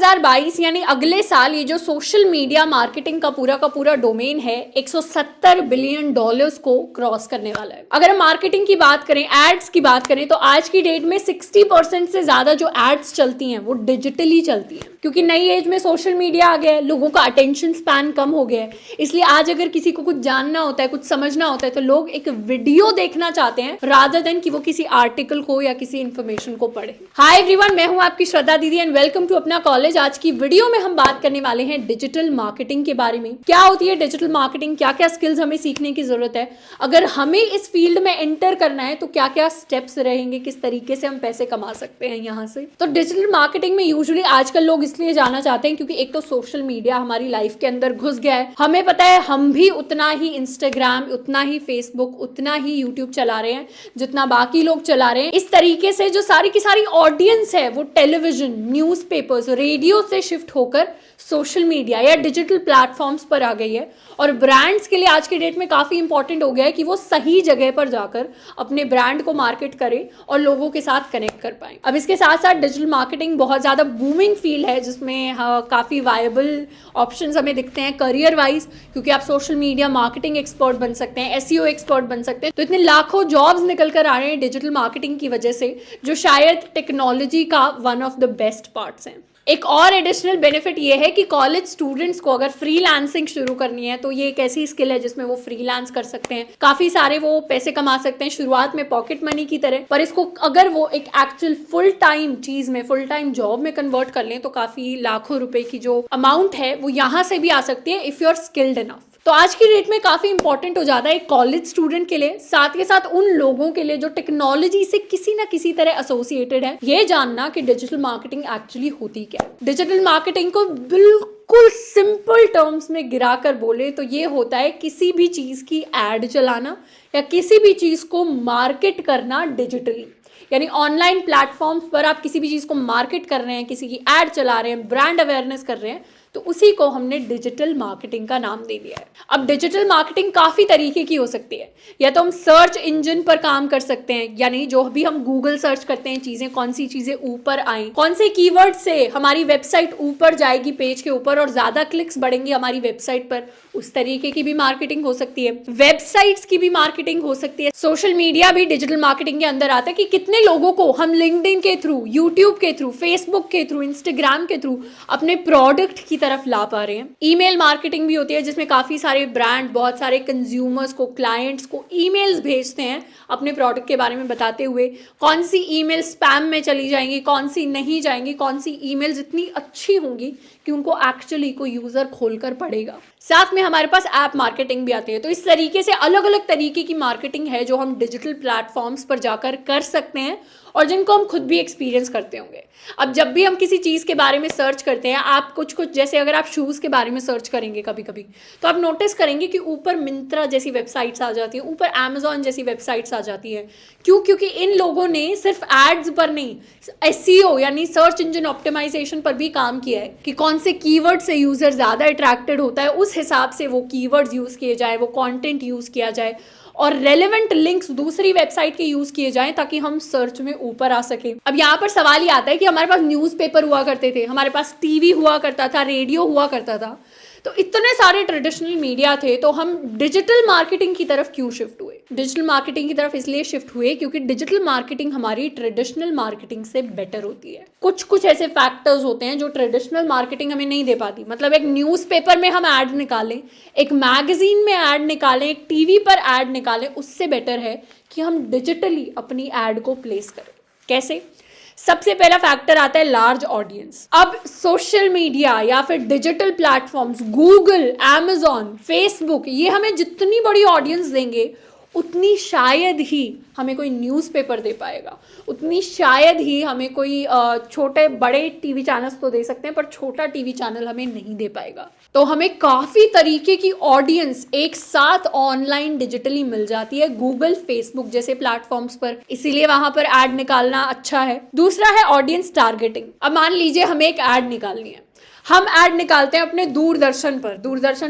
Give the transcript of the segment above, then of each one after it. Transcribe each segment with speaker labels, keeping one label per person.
Speaker 1: 2022 यानी अगले साल ये जो सोशल मीडिया मार्केटिंग का पूरा डोमेन है 170 बिलियन डॉलर्स को क्रॉस करने वाला है। अगर हम मार्केटिंग की बात करें, एड्स की बात करें, तो आज की डेट में 60% से ज्यादा जो एड्स चलती हैं वो डिजिटली चलती हैं, क्योंकि नई एज में सोशल मीडिया आ गया है, लोगों का अटेंशन स्पैन कम हो गया है। इसलिए आज अगर किसी को कुछ जानना होता है, कुछ समझना होता है, तो लोग एक वीडियो देखना चाहते हैं रादर देन कि वो किसी आर्टिकल को या किसी इंफॉर्मेशन को पढ़े। हाय एवरीवन, मैं हूं आपकी श्रद्धा दीदी एंड वेलकम टू अपना कॉलेज। आज की वीडियो में हम बात करने वाले हैं डिजिटल मार्केटिंग के बारे में। क्या होती है डिजिटल मार्केटिंग, क्या क्या स्किल्स हमें सीखने की जरूरत है, अगर हमें इस फील्ड में एंटर करना है तो क्या क्या स्टेप्स रहेंगे, किस तरीके से हम पैसे कमा सकते हैं यहाँ से। तो डिजिटल मार्केटिंग में यूजुअली आजकल लोग इसलिए जाना चाहते हैं क्योंकि एक तो सोशल मीडिया हमारी लाइफ के अंदर घुस गया है। हमें पता है हम भी उतना ही इंस्टाग्राम, उतना ही फेसबुक, उतना ही यूट्यूब चला रहे हैं जितना बाकी लोग चला रहे हैं। इस तरीके से जो सारी की सारी ऑडियंस है वो टेलीविजन, न्यूज़पेपर्स, रेडियो से शिफ्ट होकर सोशल मीडिया या डिजिटल प्लेटफॉर्म्स पर आ गई है। और ब्रांड्स के लिए आज के डेट में काफ़ी इंपॉर्टेंट हो गया है कि वो सही जगह पर जाकर अपने ब्रांड को मार्केट करें और लोगों के साथ कनेक्ट कर पाएं। अब इसके साथ साथ डिजिटल मार्केटिंग बहुत ज़्यादा बूमिंग फील्ड है जिसमें काफ़ी वायबल ऑप्शंस हमें दिखते हैं करियर वाइज, क्योंकि आप सोशल मीडिया मार्केटिंग एक्सपर्ट बन सकते हैं, एसईओ एक्सपर्ट बन सकते हैं। तो इतने लाखों जॉब्स निकल कर आ रहे हैं डिजिटल मार्केटिंग की वजह से, जो शायद टेक्नोलॉजी का one of the best parts हैं। एक और एडिशनल बेनिफिट ये है कि कॉलेज स्टूडेंट्स को अगर फ्रीलांसिंग शुरू करनी है तो ये एक ऐसी स्किल है जिसमें वो फ्रीलांस कर सकते हैं, काफी सारे वो पैसे कमा सकते हैं शुरुआत में पॉकेट मनी की तरह, पर इसको अगर वो एक एक्चुअल फुल टाइम चीज में, फुल टाइम जॉब में कन्वर्ट कर लें तो काफी लाखों रुपए की जो अमाउंट है वो यहाँ से भी आ सकती है if you are skilled enough. तो आज की डेट में काफी इंपॉर्टेंट हो जाता है एक कॉलेज स्टूडेंट के लिए, साथ के साथ उन लोगों के लिए जो टेक्नोलॉजी से किसी ना किसी तरह एसोसिएटेड है, ये जानना कि डिजिटल मार्केटिंग एक्चुअली होती क्या है। डिजिटल मार्केटिंग को बिल्कुल सिंपल टर्म्स में गिराकर बोले तो ये होता है किसी भी चीज की एड चलाना या किसी भी चीज को मार्केट करना डिजिटली। यानी ऑनलाइन प्लेटफॉर्म्स पर आप किसी भी चीज को मार्केट कर रहे हैं, किसी की एड चला रहे हैं, ब्रांड अवेयरनेस कर रहे हैं, तो उसी को हमने डिजिटल मार्केटिंग का नाम दे दिया है। अब डिजिटल मार्केटिंग काफी तरीके की हो सकती है, या तो हम सर्च इंजन पर काम कर सकते हैं, यानी जो भी हम गूगल सर्च करते हैं चीजें, कौन सी चीजें ऊपर आए, कौन से कीवर्ड से हमारी वेबसाइट ऊपर जाएगी पेज के ऊपर और ज्यादा क्लिक्स बढ़ेंगे हमारी वेबसाइट पर, उस तरीके की भी मार्केटिंग हो सकती है। वेबसाइट्स की भी मार्केटिंग हो सकती है। सोशल मीडिया भी डिजिटल मार्केटिंग के अंदर आता है कि कितने लोगों को हम लिंक्डइन के थ्रू, यूट्यूब के थ्रू, फेसबुक के थ्रू, इंस्टाग्राम के थ्रू अपने प्रोडक्ट की तरफ ला पा रहे हैं। ईमेल मार्केटिंग भी होती है जिसमें काफी सारे ब्रांड बहुत सारे कंज्यूमर्स को, क्लाइंट्स को ईमेल्स भेजते हैं अपने प्रोडक्ट के बारे में बताते हुए कौन सी ईमेल स्पैम में चली जाएंगी, कौन सी नहीं जाएंगी, कौन सी ईमेल्स इतनी अच्छी होंगी कि उनको एक्चुअली कोई यूजर खोलकर पढ़ेगा। साथ में हमारे पास ऐप मार्केटिंग भी आती है। तो इस तरीके से अलग अलग तरीके की मार्केटिंग है जो हम डिजिटल प्लेटफॉर्म्स पर जाकर कर सकते हैं और जिनको हम खुद भी एक्सपीरियंस करते होंगे। अब जब भी हम किसी चीज़ के बारे में सर्च करते हैं, आप कुछ जैसे अगर आप शूज़ के बारे में सर्च करेंगे कभी कभी, तो आप नोटिस करेंगे कि ऊपर मिंत्रा जैसी वेबसाइट्स आ जाती हैं, ऊपर अमेजॉन जैसी वेबसाइट्स आ जाती हैं। क्यों? क्योंकि इन लोगों ने सिर्फ एड्स पर नहीं, एसईओ यानी सर्च इंजन ऑप्टिमाइजेशन पर भी काम किया है कि कौन से कीवर्ड से यूज़र ज़्यादा अट्रैक्टेड होता है, उस हिसाब से वो कीवर्ड्स यूज़ किए जाए, वो कंटेंट यूज़ किया जाए और रेलेवेंट लिंक्स दूसरी वेबसाइट के यूज किए जाएं ताकि हम सर्च में ऊपर आ सके। अब यहाँ पर सवाल ये आता है कि हमारे पास न्यूज़पेपर हुआ करते थे, हमारे पास टीवी हुआ करता था, रेडियो हुआ करता था, तो इतने सारे ट्रेडिशनल मीडिया थे, तो हम डिजिटल मार्केटिंग की तरफ क्यों शिफ्ट हुए? डिजिटल मार्केटिंग की तरफ इसलिए शिफ्ट हुए क्योंकि डिजिटल मार्केटिंग हमारी ट्रेडिशनल मार्केटिंग से बेटर होती है। कुछ ऐसे फैक्टर्स होते हैं जो ट्रेडिशनल मार्केटिंग हमें नहीं दे पाती। मतलब एक न्यूज़पेपर में हम ऐड निकालें, एक मैगजीन में ऐड निकालें, एक टीवी पर ऐड निकालें, उससे बेटर है कि हम डिजिटली अपनी ऐड को प्लेस करें। कैसे? सबसे पहला फैक्टर आता है लार्ज ऑडियंस। अब सोशल मीडिया या फिर digital platforms, Google, Amazon, Facebook, ये हमें जितनी बड़ी ऑडियंस देंगे उतनी शायद ही हमें कोई न्यूज़पेपर दे पाएगा, उतनी शायद ही हमें कोई छोटे बड़े टीवी चैनल्स तो दे सकते हैं पर छोटा टीवी चैनल हमें नहीं दे पाएगा। तो हमें काफ़ी तरीके की ऑडियंस एक साथ ऑनलाइन डिजिटली मिल जाती है गूगल, फेसबुक जैसे प्लेटफॉर्म्स पर, इसीलिए वहां पर ऐड निकालना अच्छा है। दूसरा है ऑडियंस टारगेटिंग। अब मान लीजिए हमें एक ऐड निकालनी है, हम ऐड निकालते हैं अपने दूरदर्शन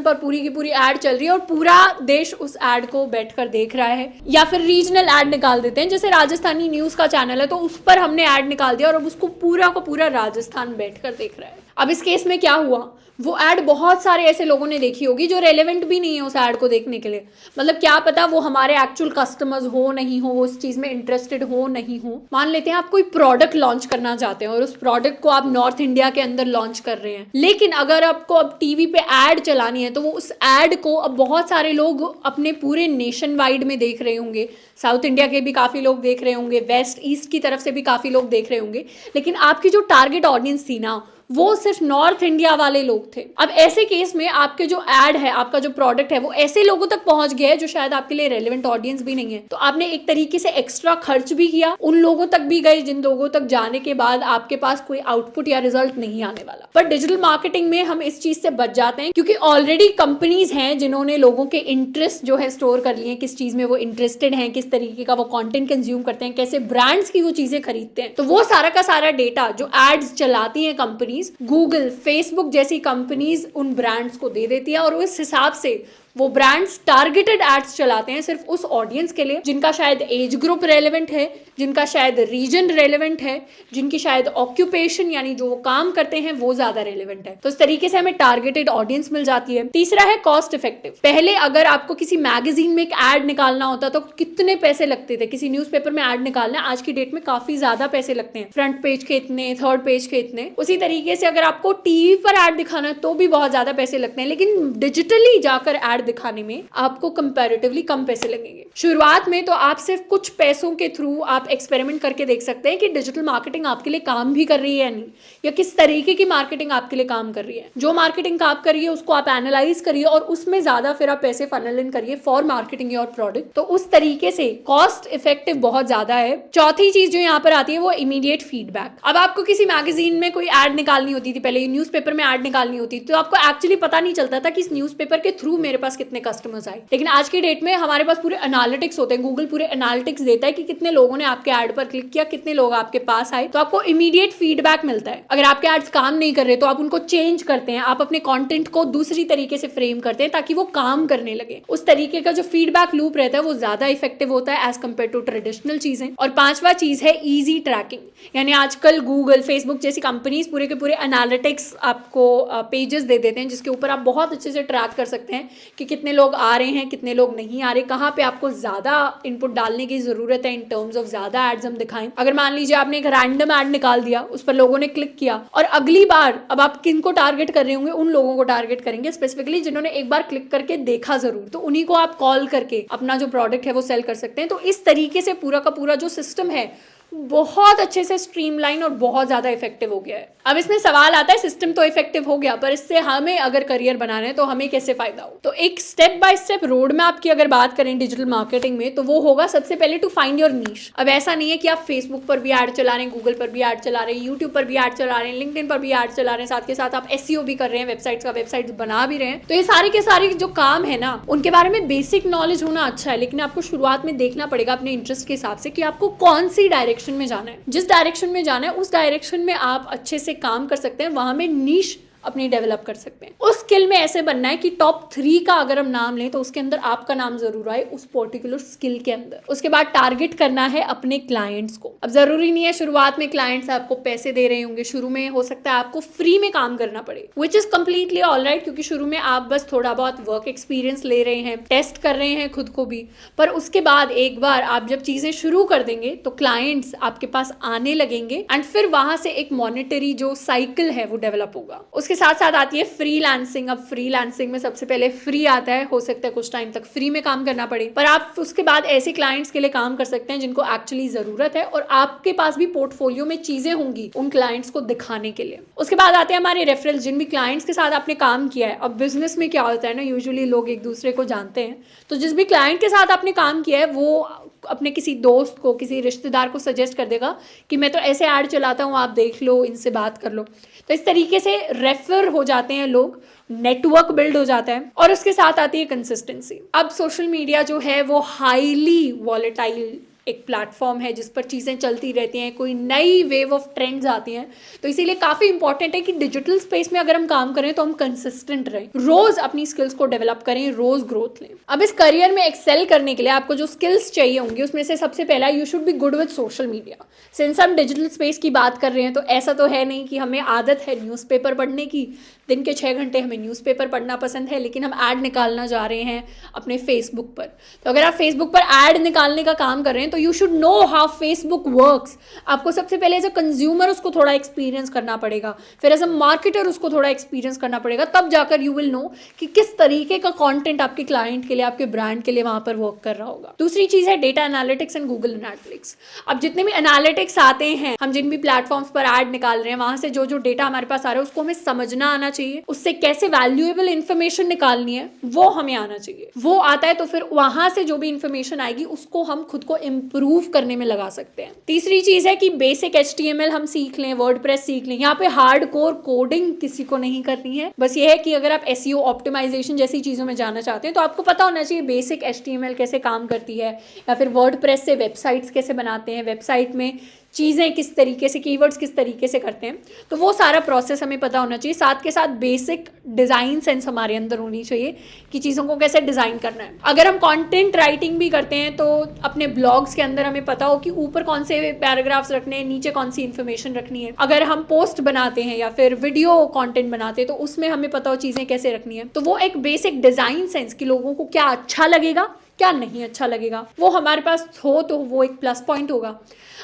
Speaker 1: पर पूरी की पूरी ऐड चल रही है और पूरा देश उस ऐड को बैठकर देख रहा है, या फिर रीजनल ऐड निकाल देते हैं, जैसे राजस्थानी न्यूज का चैनल है तो उस पर हमने ऐड निकाल दिया और अब उसको पूरा का पूरा राजस्थान बैठकर देख रहा है। अब इस केस में क्या हुआ, वो ऐड बहुत सारे ऐसे लोगों ने देखी होगी जो रेलेवेंट भी नहीं है उस ऐड को देखने के लिए। मतलब क्या पता वो हमारे एक्चुअल कस्टमर्स हो नहीं हो, वो उस चीज में इंटरेस्टेड हो नहीं हो। मान लेते हैं आप कोई प्रोडक्ट लॉन्च करना चाहते हैं और उस प्रोडक्ट को आप नॉर्थ इंडिया के अंदर लॉन्च कर रहे हैं, लेकिन अगर आपको अब टीवी पे ऐड चलानी है तो वो उस ऐड को अब बहुत सारे लोग अपने पूरे नेशन वाइड में देख रहे होंगे। साउथ इंडिया के भी काफी लोग देख रहे होंगे, वेस्ट ईस्ट की तरफ से भी काफी लोग देख रहे होंगे, लेकिन आपकी जो टारगेट ऑडियंस थी ना वो सिर्फ नॉर्थ इंडिया वाले लोग थे। अब ऐसे केस में आपके जो ऐड है, आपका जो प्रोडक्ट है वो ऐसे लोगों तक पहुंच गया है जो शायद आपके लिए रेलेवेंट ऑडियंस भी नहीं है। तो आपने एक तरीके से एक्स्ट्रा खर्च भी किया, उन लोगों तक भी गए जिन लोगों तक जाने के बाद आपके पास कोई आउटपुट या रिजल्ट नहीं आने वाला। पर डिजिटल मार्केटिंग में हम इस चीज से बच जाते हैं क्योंकि ऑलरेडी कंपनीज हैं जिन्होंने लोगों के इंटरेस्ट जो है स्टोर कर लिए, किस चीज में वो इंटरेस्टेड हैं, किस तरीके का वो कंटेंट कंज्यूम करते हैं, कैसे ब्रांड्स की वो चीजें खरीदते हैं। तो वो सारा का सारा डेटा जो एड्स चलाती हैं कंपनीज, गूगल, फेसबुक जैसी कंपनीज उन ब्रांड्स को दे देती है और उस हिसाब से वो ब्रांड्स टारगेटेड एड्स चलाते हैं सिर्फ उस ऑडियंस के लिए जिनका शायद एज ग्रुप रेलेवेंट है, जिनका शायद रीजन रेलेवेंट है, जिनकी शायद ऑक्यूपेशन यानी जो वो काम करते हैं वो ज्यादा रेलेवेंट है। तो इस तरीके से हमें टारगेटेड ऑडियंस मिल जाती है। तीसरा है कॉस्ट इफेक्टिव। पहले अगर आपको किसी मैगजीन में एक एड निकालना होता तो कितने पैसे लगते थे, किसी न्यूज़पेपर में एड निकालना आज की डेट में काफी ज्यादा पैसे लगते हैं, फ्रंट पेज के इतने, थर्ड पेज के इतने। उसी तरीके से अगर आपको टीवी पर एड दिखाना है तो भी बहुत ज्यादा पैसे लगते हैं, लेकिन डिजिटली जाकर एड दिखाने में आपको कंपैरेटिवली कम पैसे लगेंगे। शुरुआत में तो आप सिर्फ कुछ पैसों के थ्रू आप एक्सपेरिमेंट करके देख सकते हैं कि डिजिटल मार्केटिंग आपके लिए काम भी कर रही है या नहीं, या किस तरीके की मार्केटिंग आपके लिए काम कर रही है। जो मार्केटिंग आप करिए उसको आप एनालाइज करिए और उसमें ज्यादा फिर आप पैसे फनल इन करिए फॉर मार्केटिंग योर प्रोडक्ट। तो उस तरीके से कॉस्ट इफेक्टिव बहुत ज्यादा है। चौथी चीज जो यहाँ पर आती है वो इमीडिएट फीडबैक। अब आपको किसी मैगजीन में कोई एड निकालनी होती थी, पहले न्यूज़पेपर में एड निकालनी होती थी, तो आपको एक्चुअली पता नहीं चलता था कि इस न्यूज़पेपर के थ्रू मेरे पास कितने कस्टमर्स आए। लेकिन आज की डेट में हमारे पास पूरे एनालिटिक्स होते हैं, गूगल पूरे एनालिटिक्स देता है कि कितने लोगों ने आपके ऐड पर क्लिक किया, कितने लोग आपके पास आए। तो आपको इमीडिएट फीडबैक मिलता है। अगर आपके एड्स काम नहीं कर रहे तो आप उनको चेंज करते हैं, आप अपने कंटेंट को दूसरी तरीके से फ्रेम करते हैं ताकि वो काम करने लगे। उस तरीके का जो फीडबैक लूप रहता है वो ज्यादा इफेक्टिव होता है एज कम्पेयर टू ट्रेडिशनल चीजें। और पांचवा चीज है इजी ट्रैकिंग, यानी आजकल गूगल, फेसबुक जैसी कंपनीज पूरे के पूरे एनालिटिक्स आपको पेजेस दे देते हैं जिसके ऊपर आप बहुत अच्छे से ट्रैक कर सकते हैं कि कितने लोग आ रहे हैं, कितने लोग नहीं आ रहे, कहाँ पे आपको ज्यादा इनपुट डालने की जरूरत है इन टर्म्स ऑफ ज्यादा एड्स हम दिखाएं। अगर मान लीजिए आपने एक रैंडम एड निकाल दिया, उस पर लोगों ने क्लिक किया और अगली बार अब आप किनको टारगेट कर रहे होंगे, उन लोगों को टारगेट करेंगे स्पेसिफिकली जिन्होंने एक बार क्लिक करके देखा जरूर, तो उन्हीं को आप कॉल करके अपना जो प्रोडक्ट है वो सेल कर सकते हैं। तो इस तरीके से पूरा का पूरा जो सिस्टम है बहुत अच्छे से स्ट्रीमलाइन और बहुत ज्यादा इफेक्टिव हो गया है। अब इसमें सवाल आता है सिस्टम तो इफेक्टिव हो गया पर इससे हमें अगर करियर बनाना है तो हमें कैसे फायदा हो। तो एक step by step road map की अगर बात करें डिजिटल मार्केटिंग में तो वो होगा सबसे पहले टू फाइंड योर नीश। अब ऐसा नहीं है कि आप फेसबुक पर भी ऐड चला रहे हैं, गूगल पर भी ऐड चला रहे हैं, यूट्यूब पर भी ऐड चला रहे हैं, लिंक्डइन पर भी ऐड चला रहे हैं, साथ के साथ आप एसईओ भी कर रहे हैं, वेबसाइट्स बना भी रहे हैं। तो ये सारे के सारे जो काम है ना उनके बारे में बेसिक नॉलेज होना अच्छा है, लेकिन आपको शुरुआत में देखना पड़ेगा अपने इंटरेस्ट के हिसाब से कि आपको कौन सी डायरेक्शन में जाना है। जिस डायरेक्शन में जाना है उस डायरेक्शन में आप अच्छे से काम कर सकते हैं, वहां में नीश अपनी डेवलप कर सकते हैं। उस स्किल में ऐसे बनना है कि टॉप 3 का अगर हम नाम लें तो उसके अंदर आपका नाम जरूर आए उस पर्टिकुलर स्किल के अंदर। उसके बाद टारगेट करना है अपने क्लाइंट्स को। अब जरूरी नहीं है शुरुआत में क्लाइंट्स आपको पैसे दे रहे होंगे, शुरू में हो सकता है आपको फ्री में काम करना पड़े, विच इज कंप्लीटली ऑलराइट, क्योंकि शुरू में आप बस थोड़ा बहुत वर्क एक्सपीरियंस ले रहे हैं, टेस्ट कर रहे हैं खुद को भी। पर उसके बाद एक बार आप जब चीजें शुरू कर देंगे तो क्लाइंट्स आपके पास आने लगेंगे एंड फिर वहां से एक मॉनेटरी जो साइकिल है वो डेवलप होगा। उसके साथ साथ आती है फ्रीलांसिंग। अब फ्रीलांसिंग में सबसे पहले फ्री आता है, हो सकता है कुछ टाइम तक फ्री में काम करना पड़े, पर आप उसके बाद ऐसे क्लाइंट्स के लिए काम कर सकते हैं जिनको एक्चुअली जरूरत है और आपके पास भी पोर्टफोलियो में चीजें होंगी उन क्लाइंट्स को दिखाने के लिए। उसके बाद आते हैं हमारे रेफरल्स, जिन भी क्लाइंट्स के साथ आपने काम किया है। अब बिजनेस में क्या होता है ना, यूजुअली लोग एक दूसरे को जानते हैं, तो जिस भी क्लाइंट के साथ आपने काम किया है वो अपने किसी दोस्त को, किसी रिश्तेदार को सजेस्ट कर देगा कि मैं तो ऐसे ऐड चलाता हूँ, आप देख लो, इनसे बात कर लो। तो इस तरीके से रेफर हो जाते हैं लोग, नेटवर्क बिल्ड हो जाता है। और उसके साथ आती है कंसिस्टेंसी। अब सोशल मीडिया जो है वो हाईली वॉलेटाइल एक प्लेटफॉर्म है जिस पर चीज़ें चलती रहती हैं, कोई नई वेव ऑफ ट्रेंड्स आती हैं, तो इसीलिए काफ़ी इंपॉर्टेंट है कि डिजिटल स्पेस में अगर हम काम करें तो हम कंसिस्टेंट रहें, रोज अपनी स्किल्स को डेवलप करें, रोज ग्रोथ लें। अब इस करियर में एक्सेल करने के लिए आपको जो स्किल्स चाहिए होंगी उसमें से सबसे पहला, you should be good with social media. Since हम डिजिटल स्पेस की बात कर रहे हैं तो ऐसा तो है नहीं कि हमें आदत है न्यूज़पेपर पढ़ने की, दिन के 6 घंटे हमें न्यूज़पेपर पढ़ना पसंद है, लेकिन हम ऐड निकालना जा रहे हैं अपने फेसबुक पर। तो अगर आप फेसबुक पर ऐड निकालने का काम कर रहे हैं तो you should know how Facebook works. आपको सबसे पहले एज अ कंज्यूमर उसको थोड़ा एक्सपीरियंस करना पड़ेगा, फिर एज अ मार्केटर उसको थोड़ा एक्सपीरियंस करना पड़ेगा, तब जाकर यू विल नो कि किस तरीके का कंटेंट आपके क्लाइंट के लिए, आपके ब्रांड के लिए वहां पर वर्क कर रहा होगा। दूसरी चीज है data analytics and Google analytics. अब जितने भी एनालिटिक्स आते हैं, हम जिन भी प्लेटफॉर्म्स पर ऐड निकाल रहे हैं, वहां से जो जो डेटा हमारे पास आ रहा है उसको हमें समझना आना चाहिए, उससे कैसे वैल्यूएबल इंफॉर्मेशन निकालनी है वो हमें आना चाहिए। वो आता है तो फिर वहां से जो भी इंफॉर्मेशन आएगी उसको हम खुद को इंप्रूव करने में लगा सकते हैं। तीसरी चीज है कि बेसिक HTML हम सीख लें, वर्डप्रेस सीख लें। यहाँ पे हार्डकोर कोडिंग किसी को नहीं करनी है, बस ये है कि अगर आप SEO ऑप्टिमाइजेशन जैसी चीजों में जाना चाहते हैं तो आपको पता होना चाहिए बेसिक HTML कैसे काम करती है, या फिर वर्डप्रेस से वेबसाइट्स कैसे बनाते हैं, वेबसाइट में चीज़ें किस तरीके से, कीवर्ड्स किस तरीके से करते हैं, तो वो सारा प्रोसेस हमें पता होना चाहिए। साथ के साथ बेसिक डिज़ाइन सेंस हमारे अंदर होनी चाहिए कि चीज़ों को कैसे डिज़ाइन करना है। अगर हम कंटेंट राइटिंग भी करते हैं तो अपने ब्लॉग्स के अंदर हमें पता हो कि ऊपर कौन से पैराग्राफ्स रखने हैं, नीचे कौन सी इन्फॉर्मेशन रखनी है। अगर हम पोस्ट बनाते हैं या फिर वीडियो कॉन्टेंट बनाते हैं तो उसमें हमें पता हो चीज़ें कैसे रखनी है। तो वो एक बेसिक डिज़ाइन सेंस कि लोगों को क्या अच्छा लगेगा, क्या नहीं अच्छा लगेगा, वो हमारे पास हो तो वो एक प्लस पॉइंट होगा।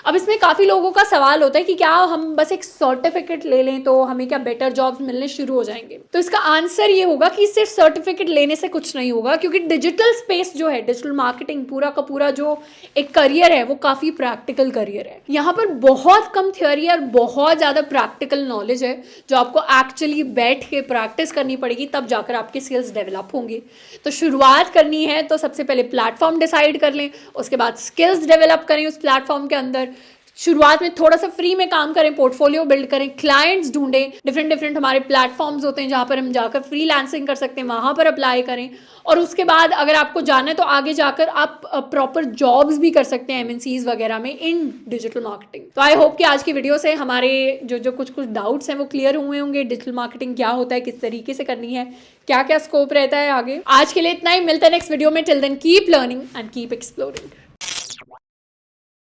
Speaker 1: अब इसमें काफ़ी लोगों का सवाल होता है कि क्या हम बस एक सर्टिफिकेट ले लें तो हमें क्या बेटर जॉब्स मिलने शुरू हो जाएंगे। तो इसका आंसर ये होगा कि सिर्फ सर्टिफिकेट लेने से कुछ नहीं होगा, क्योंकि डिजिटल स्पेस जो है, डिजिटल मार्केटिंग पूरा का पूरा जो एक करियर है वो काफ़ी प्रैक्टिकल करियर है। यहाँ पर बहुत कम थ्योरी और बहुत ज़्यादा प्रैक्टिकल नॉलेज है जो आपको एक्चुअली बैठ के प्रैक्टिस करनी पड़ेगी, तब जाकर आपके स्किल्स डेवलप होंगे। तो शुरुआत करनी है तो सबसे पहले प्लेटफॉर्म डिसाइड कर लें, उसके बाद स्किल्स डेवलप करें उस प्लेटफॉर्म के अंदर। शुरुआत में थोड़ा सा फ्री में काम करें, पोर्टफोलियो बिल्ड करें, क्लाइंट्स ढूंढें, डिफरेंट हमारे प्लेटफॉर्म्स होते हैं जहाँ पर हम जाकर फ्रीलांसिंग कर सकते हैं, वहाँ पर अप्लाई करें। और उसके बाद अगर आपको जाना है तो आगे जाकर आप प्रॉपर जॉब्स भी कर सकते हैं MNCs वगैरह में इन डिजिटल मार्केटिंग। तो आई होप कि आज की वीडियो से हमारे जो कुछ डाउट्स हैं वो क्लियर हुए होंगे। डिजिटल मार्केटिंग क्या होता है, किस तरीके से करनी है, क्या क्या स्कोप रहता है आगे। आज के लिए इतना ही, मिलता है नेक्स्ट वीडियो में। Till then keep learning and keep exploring.